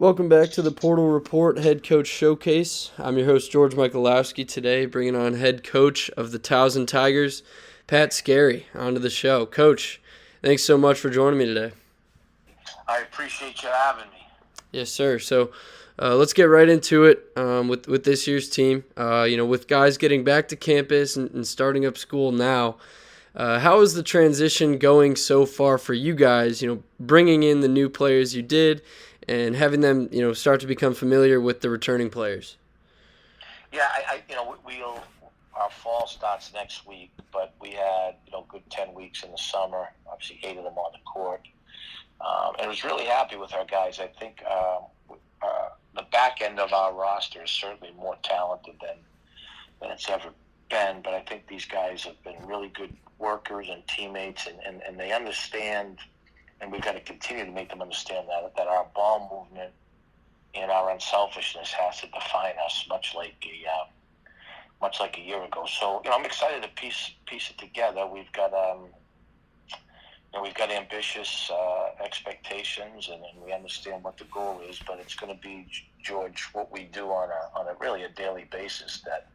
Welcome back to the Portal Report Head Coach Showcase. I'm your host, George Michalowski, today bringing on head coach of the Towson Tigers, Pat Skerry, onto the show. Coach, thanks so much for joining me today. I appreciate you having me. Yes, sir. So let's get right into it with this year's team. With guys getting back to campus and starting up school now, how is the transition going so far for you guys, bringing in the new players you did and having them, start to become familiar with the returning players? Yeah, our fall starts next week, but we had, good 10 weeks in the summer, obviously 8 of them on the court. And was really happy with our guys. I think the back end of our roster is certainly more talented than it's ever been, but I think these guys have been really good workers and teammates, and they understand, and we've got to continue to make them understand that our ball movement and our unselfishness has to define us, much like a year ago. So I'm excited to piece it together. We've got ambitious expectations, and we understand what the goal is, but it's going to be, George, what we do on a really a daily basis that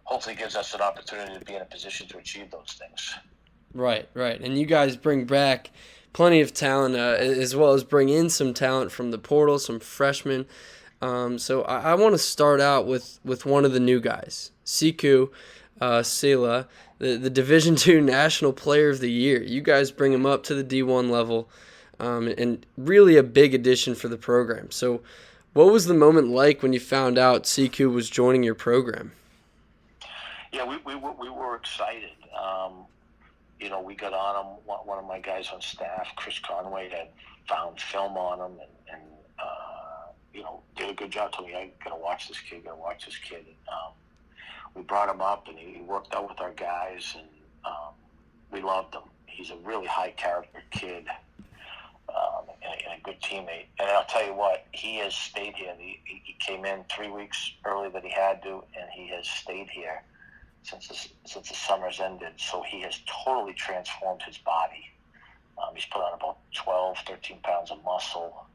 hopefully gives us an opportunity to be in a position to achieve those things. Right. And you guys bring back plenty of talent, as well as bring in some talent from the portal, some freshmen. So I want to start out with one of the new guys, Siku Sela, the Division II National Player of the Year. You guys bring him up to the D1 level, and really a big addition for the program. So what was the moment like when you found out Siku was joining your program? Yeah, we were excited. We got on him. One of my guys on staff, Chris Conway, had found film on him and did a good job. Told me, I gotta watch this kid. And, we brought him up, and he worked out with our guys, and we loved him. He's a really high character kid, and a good teammate. And I'll tell you what, he has stayed here. He came in 3 weeks early that he had to, and he has stayed here since the summer's ended. So he has totally transformed his body. He's put on about 12, 13 pounds of muscle.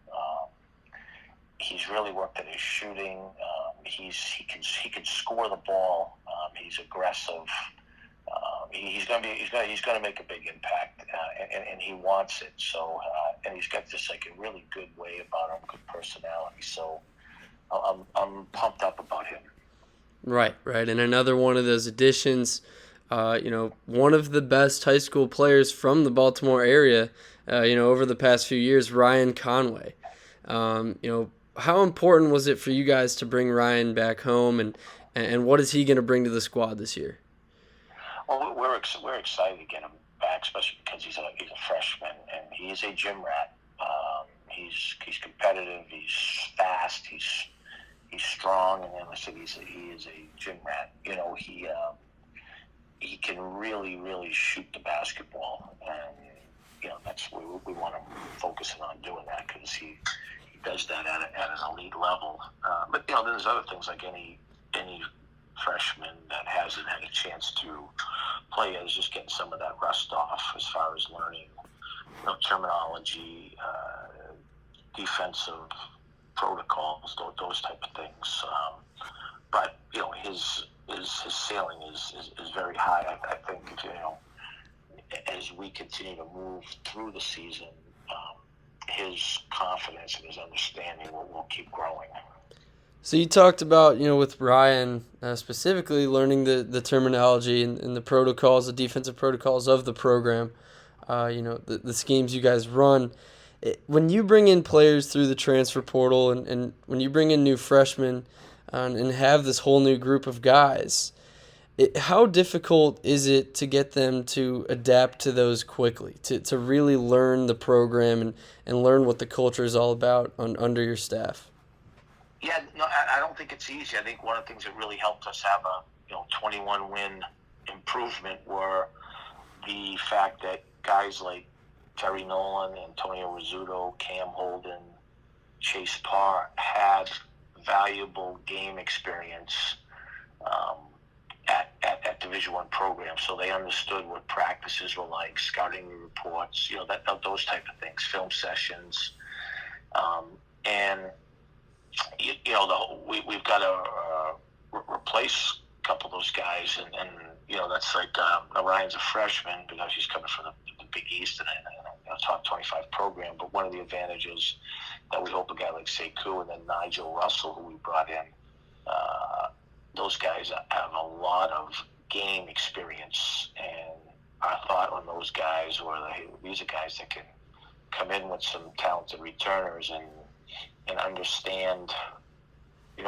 He's really worked at his shooting. He can score the ball. He's aggressive. He's gonna make a big impact, and he wants it. So and he's got this like a really good way about him, good personality. So I'm pumped up about him. Right. And another one of those additions, one of the best high school players from the Baltimore area, over the past few years, Ryan Conway. How important was it for you guys to bring Ryan back home, and what is he going to bring to the squad this year? Well, we're excited to get him back, especially because he's a freshman, and he is a gym rat. He's competitive. He's fast. He's strong, and then I said he is a gym rat. He can really shoot the basketball, and that's what we want him focusing on doing that, because he does that at an elite level. But there's other things like any freshman that hasn't had a chance to play is just getting some of that rust off as far as learning terminology, defensive protocols, those type of things. But his ceiling is very high. I think as we continue to move through the season, his confidence and his understanding will keep growing. So you talked about, with Ryan specifically learning the terminology and the protocols, the defensive protocols of the program, the schemes you guys run. When you bring in players through the transfer portal and when you bring in new freshmen and have this whole new group of guys, how difficult is it to get them to adapt to those quickly, to really learn the program and learn what the culture is all about under your staff? Yeah, no, I don't think it's easy. I think one of the things that really helped us have a 21 win improvement were the fact that guys like Terry Nolan, Antonio Rizzuto, Cam Holden, Chase Parr had valuable game experience at Division I programs, so they understood what practices were like, scouting reports, those type of things, film sessions, and we've got to replace a couple of those guys, and that's like Ryan's a freshman because he's coming from the Big East and a top 25 program. But one of the advantages that we hope a guy like Sekou and then Nigel Russell, who we brought in, those guys have a lot of game experience, and our thought on those guys were these are guys that can come in with some talented returners and understand,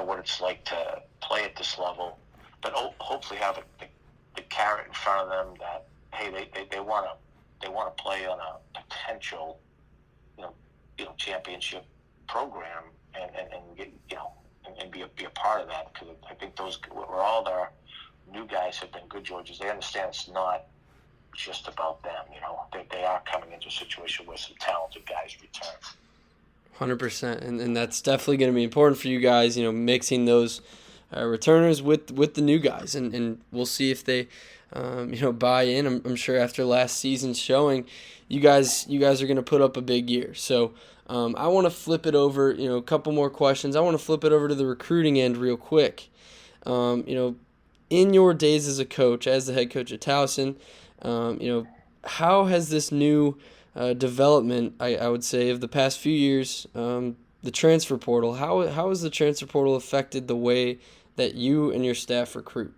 what it's like to play at this level, but hopefully have the carrot in front of them that hey, they want to play on a potential championship program and get and be a part of that, because I think where all our new guys have been good Georges, they understand it's not just about them. They are coming into a situation where some talented guys return. 100%, and that's definitely going to be important for you guys. Mixing those returners with the new guys, and we'll see if they buy in. I'm sure after last season's showing, you guys are going to put up a big year. So I want to flip it over. A couple more questions. I want to flip it over to the recruiting end real quick. In your days as a coach, as the head coach at Towson, how has this new development, I would say, of the past few years, the transfer portal, how has the transfer portal affected the way that you and your staff recruit?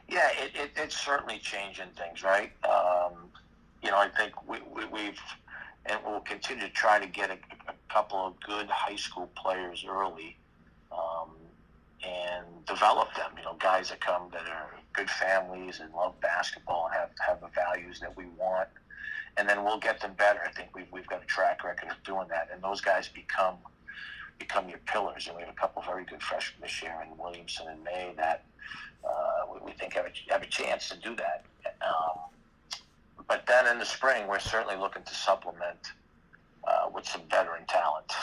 Yeah, it's certainly changing things, right? I think we've and we'll continue to try to get a couple of good high school players early, and develop them. Guys that come that are good families and love basketball and have the values that we want, and then we'll get them better. I think we've got a track record of doing that, and those guys become your pillars. And we have a couple of very good freshmen this year, in Williamson and May, that we think have a chance to do that. But then in the spring, we're certainly looking to supplement with some veteran talent.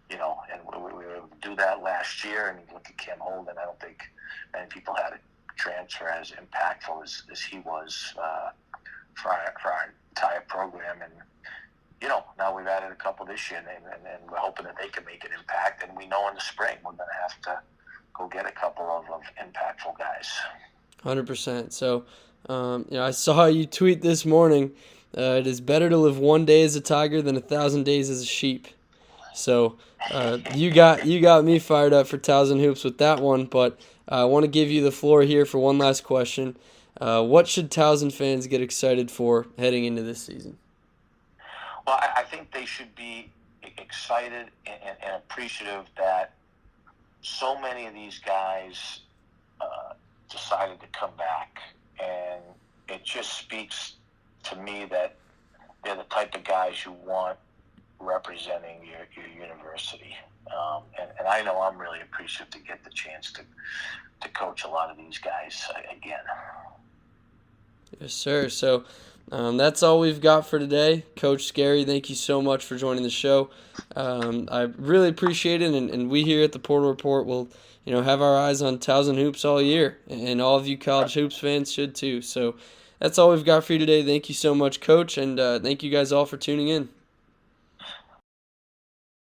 And we were able to do that last year. And you look at Cam Holden, I don't think many people had a transfer as impactful as he was for our entire program. And now we've added a couple this year, and we're hoping that they can make an impact. And we know in the spring we're going to have to go get a couple of impactful guys. 100%. So, I saw you tweet this morning. It is better to live one day as a tiger than 1,000 days as a sheep. So, you got me fired up for Towson Hoops with that one. But I want to give you the floor here for one last question. What should Towson fans get excited for heading into this season? Well, I think they should be excited and appreciative that so many of these guys decided to come back. And it just speaks to me that they're the type of guys you want representing your university. And I know I'm really appreciative to get the chance to coach a lot of these guys again. Yes, sir. So that's all we've got for today. Coach Skerry, thank you so much for joining the show. I really appreciate it, and we here at the Portal Report will have our eyes on Towson Hoops all year, and all of you college hoops fans should too. So that's all we've got for you today. Thank you so much, Coach, and thank you guys all for tuning in.